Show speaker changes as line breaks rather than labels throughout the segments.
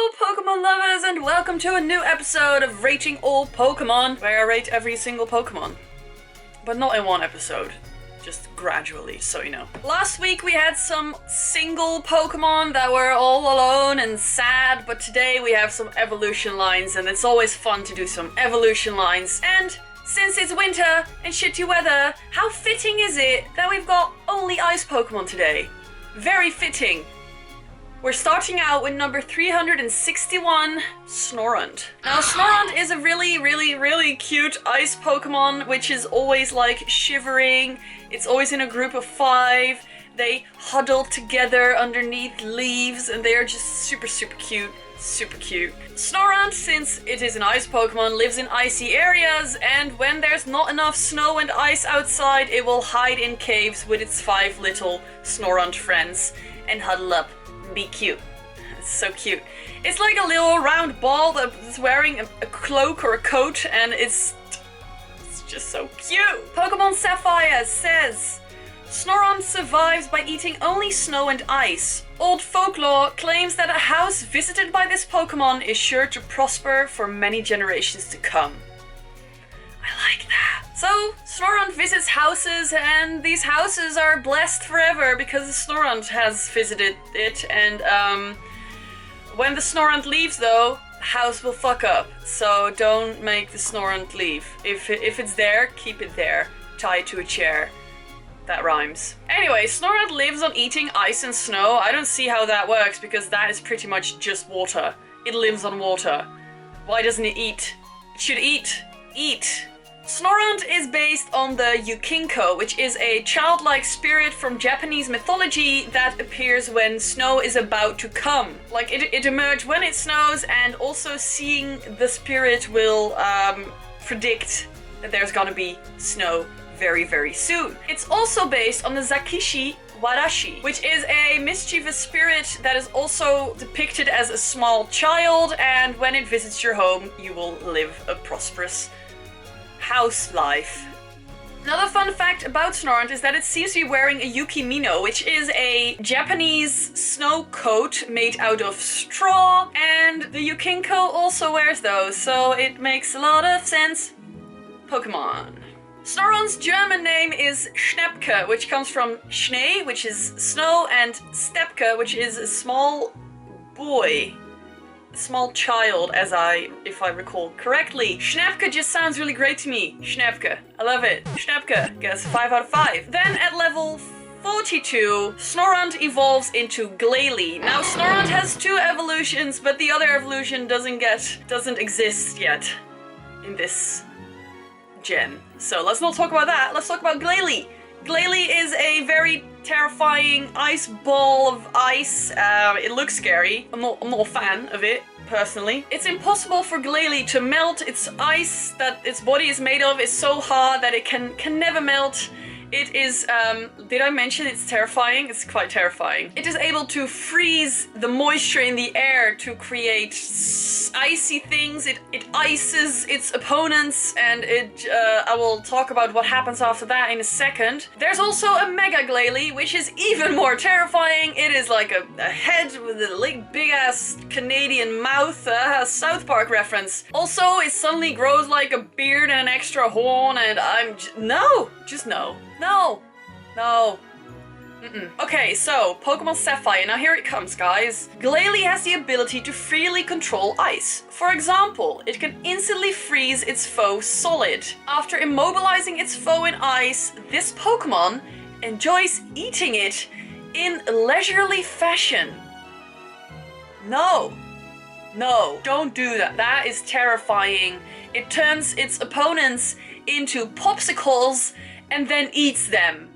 Hello Pokemon lovers and welcome to a new episode of Rating ALL Pokémon, where I rate every single Pokemon. But not in one episode, just gradually, so you know. Last week we had some single Pokemon that were all alone and sad, but today we have some evolution lines and it's always fun to do some evolution lines. And since it's winter and shitty weather, how fitting is it that we've got only ice Pokemon today? Very fitting. We're starting out with number 361, Snorunt. Now, Snorunt is a really cute ice Pokemon, which is always like shivering. It's always in a group of 5. They huddle together underneath leaves and they are just super cute. Super cute. Snorunt, since it is an ice Pokemon, lives in icy areas, and when there's not enough snow and ice outside, it will hide in caves with its 5 little Snorunt friends and huddle up. Be cute. It's so cute. It's like a little round ball that's wearing a cloak or a coat, and it's just so cute. Pokemon Sapphire says, Snorunt survives by eating only snow and ice. Old folklore claims that a house visited by this Pokemon is sure to prosper for many generations to come. I like that. So, Snorunt visits houses, and these houses are blessed forever because Snorunt has visited it, and when the Snorunt leaves though, the house will fuck up. So don't make the Snorunt leave. If it's there, keep it there. Tie it to a chair. That rhymes. Anyway, Snorunt lives on eating ice and snow. I don't see how that works because that is pretty much just water. It lives on water. Why doesn't it eat? It should eat. Eat. Snorunt is based on the Yukinko, which is a childlike spirit from Japanese mythology that appears when snow is about to come. Like, it emerges when it snows, and also seeing the spirit will predict that there's gonna be snow very soon. It's also based on the Zakishi Warashi, which is a mischievous spirit that is also depicted as a small child, and when it visits your home, you will live a prosperous house life. Another fun fact about Snorunt is that it seems to be wearing a Yukimino, which is a Japanese snow coat made out of straw, and the Yukinko also wears those, so it makes a lot of sense. Pokemon. Snorunt's German name is Schnepke, which comes from Schnee, which is snow, and Stepke, which is a small boy. Small child, if I recall correctly. Schnepke just sounds really great to me. Schnepke. I love it. Schnepke gets a 5 out of 5. Then at level 42, Snorunt evolves into Glalie. Now, Snorunt has 2 evolutions, but the other evolution doesn't exist yet in this gen. So let's not talk about that. Let's talk about Glalie. Glalie is a very terrifying ice ball of ice. It looks scary. I'm not a fan of it, personally. It's impossible for Glalie to melt. Its ice that its body is made of is so hard that it can never melt. It is, did I mention it's terrifying? It's quite terrifying. It is able to freeze the moisture in the air to create icy things. It ices its opponents, and I will talk about what happens after that in a second. There's also a Mega Glalie, which is even more terrifying. It is like a head with a big ass Canadian mouth, South Park reference. Also, it suddenly grows like a beard and an extra horn, and no. Okay, so Pokemon Sapphire. Now here it comes, guys. Glalie has the ability to freely control ice. For example, it can instantly freeze its foe solid. After immobilizing its foe in ice, this Pokemon enjoys eating it in a leisurely fashion. No, don't do that. That is terrifying. It turns its opponents into popsicles and then eats them.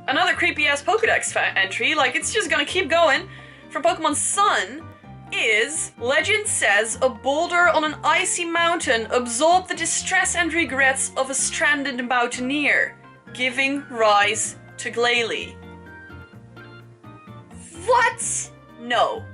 Another creepy-ass Pokedex entry, like it's just gonna keep going, from Pokemon Sun is, legend says a boulder on an icy mountain absorbed the distress and regrets of a stranded mountaineer, giving rise to Glalie. What? No.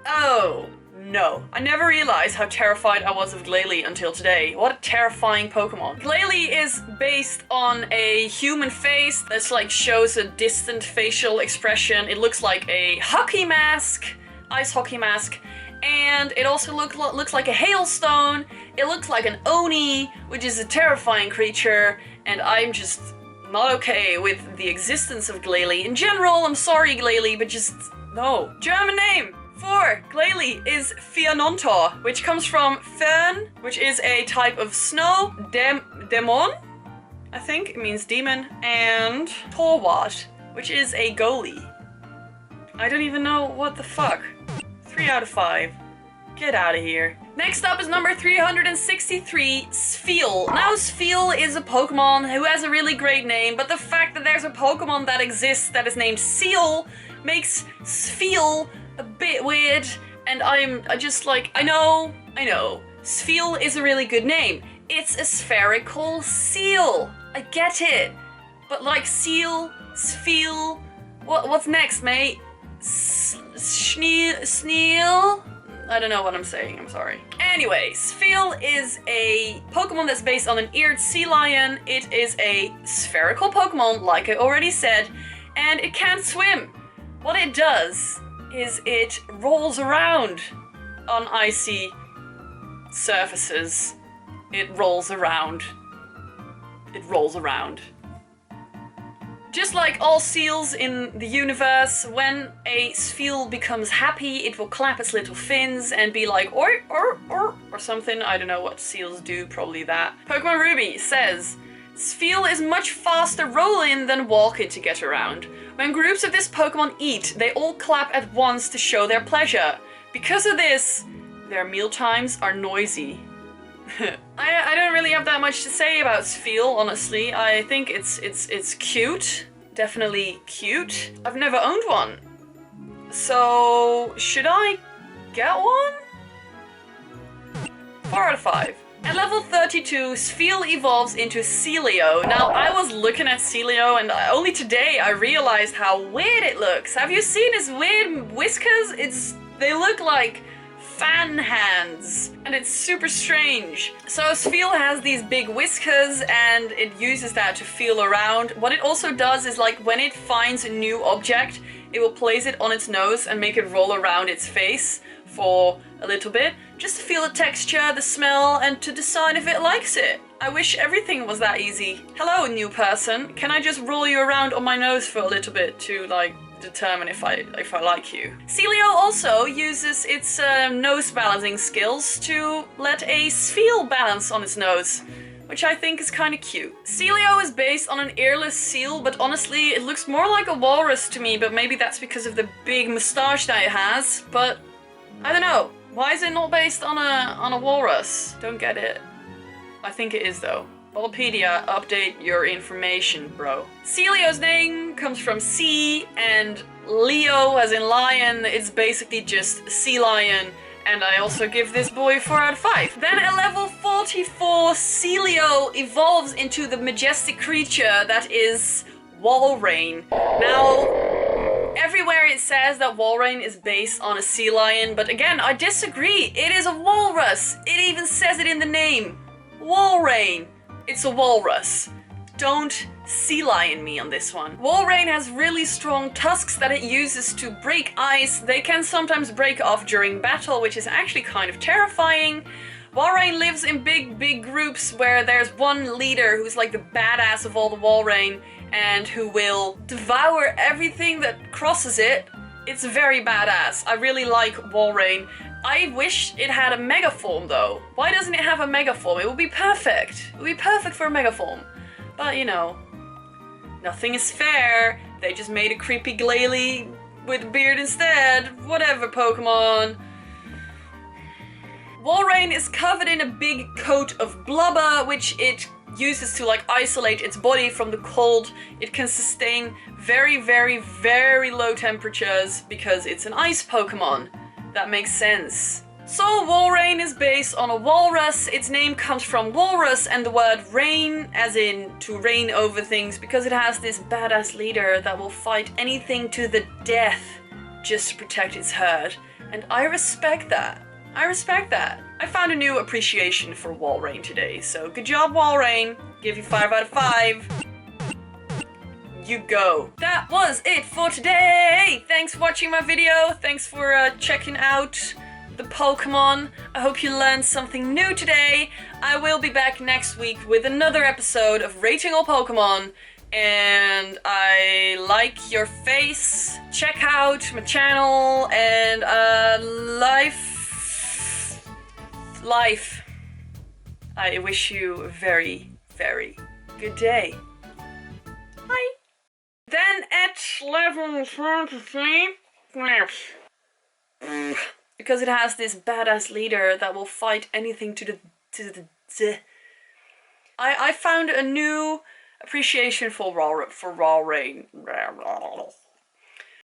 Oh, No. I never realized how terrified I was of Glalie until today. What a terrifying Pokemon. Glalie is based on a human face that's like shows a distant facial expression. It looks like a hockey mask, ice hockey mask, and it also looks like a hailstone. It looks like an Oni, which is a terrifying creature, and I'm just not okay with the existence of Glalie. In general, I'm sorry Glalie, but just no. German name for Glalie is Fianontor, which comes from Fern, which is a type of snow, Demon, I think it means demon, and Torwart, which is a goalie. I don't even know what the fuck. 3 out of 5. Get out of here. Next up is number 363, Spheal. Now Spheal is a Pokemon who has a really great name, but the fact that there's a Pokemon that exists that is named Seal makes Spheal a bit weird, and I just like, I know, Spheal is a really good name. It's a spherical seal. I get it. But like seal, Spheal, what's next, mate? Sneal? I don't know what I'm saying, I'm sorry. Anyway, Spheal is a Pokemon that's based on an eared sea lion. It is a spherical Pokemon, like I already said, and it can't swim. What it does is it rolls around on icy surfaces. It rolls around. It rolls around. Just like all seals in the universe, when a Spheal becomes happy, it will clap its little fins and be like, or something. I don't know what seals do, probably that. Pokemon Ruby says, Spheal is much faster rolling than walking to get around. When groups of this Pokemon eat, they all clap at once to show their pleasure. Because of this, their meal times are noisy. I don't really have that much to say about Spheal, honestly. I think it's cute. Definitely cute. I've never owned one. So, should I get one? 4 out of 5. At level 32, Spheal evolves into Celio. Now, I was looking at Celio and only today I realized how weird it looks. Have you seen his weird whiskers? They look like fan hands, and it's super strange. So Spheal has these big whiskers and it uses that to feel around. What it also does is, like, when it finds a new object, it will place it on its nose and make it roll around its face for a little bit, just to feel the texture, the smell, and to decide if it likes it. I wish everything was that easy. Hello, new person. Can I just roll you around on my nose for a little bit to, like, determine if I like you? Celio also uses its nose balancing skills to let a Spheal balance on its nose, which I think is kind of cute. Celio is based on an earless seal, but honestly it looks more like a walrus to me, but maybe that's because of the big moustache that it has, but I don't know. Why is it not based on a walrus? Don't get it. I think it is though. Ballpedia, update your information, bro. Celio's name comes from sea, and Leo, as in lion, it's basically just sea lion, and I also give this boy 4 out of 5. Then at level 44, Celio evolves into the majestic creature that is Walrein. Now, everywhere it says that Walrein is based on a sea lion, but again, I disagree. It is a walrus. It even says it in the name. Walrein. It's a walrus. Don't sea lion me on this one. Walrein has really strong tusks that it uses to break ice. They can sometimes break off during battle, which is actually kind of terrifying. Walrein lives in big groups where there's one leader who's like the badass of all the Walrein and who will devour everything that crosses it. It's very badass. I really like Walrein. I wish it had a mega form though. Why doesn't it have a mega form? It would be perfect. It would be perfect for a mega form. But you know, nothing is fair. They just made a creepy Glalie with a beard instead. Whatever, Pokemon. Walrein is covered in a big coat of blubber, which it uses to like isolate its body from the cold. It can sustain very low temperatures because it's an ice Pokemon. That makes sense. So Walrein is based on a walrus. Its name comes from walrus and the word rain, as in to reign over things, because it has this badass leader that will fight anything to the death just to protect its herd. And I respect that. I respect that. I found a new appreciation for Walrein today, so good job, Walrein. Give you 5 out of 5. You go. That was it for today. Thanks for watching my video. Thanks for checking out the Pokemon. I hope you learned something new today. I will be back next week with another episode of Rating All Pokemon. And I like your face. Check out my channel and life. I wish you a very, very good day. Bye. Then at level 43, because it has this badass leader that will fight anything to the. I found a new appreciation for Walrein.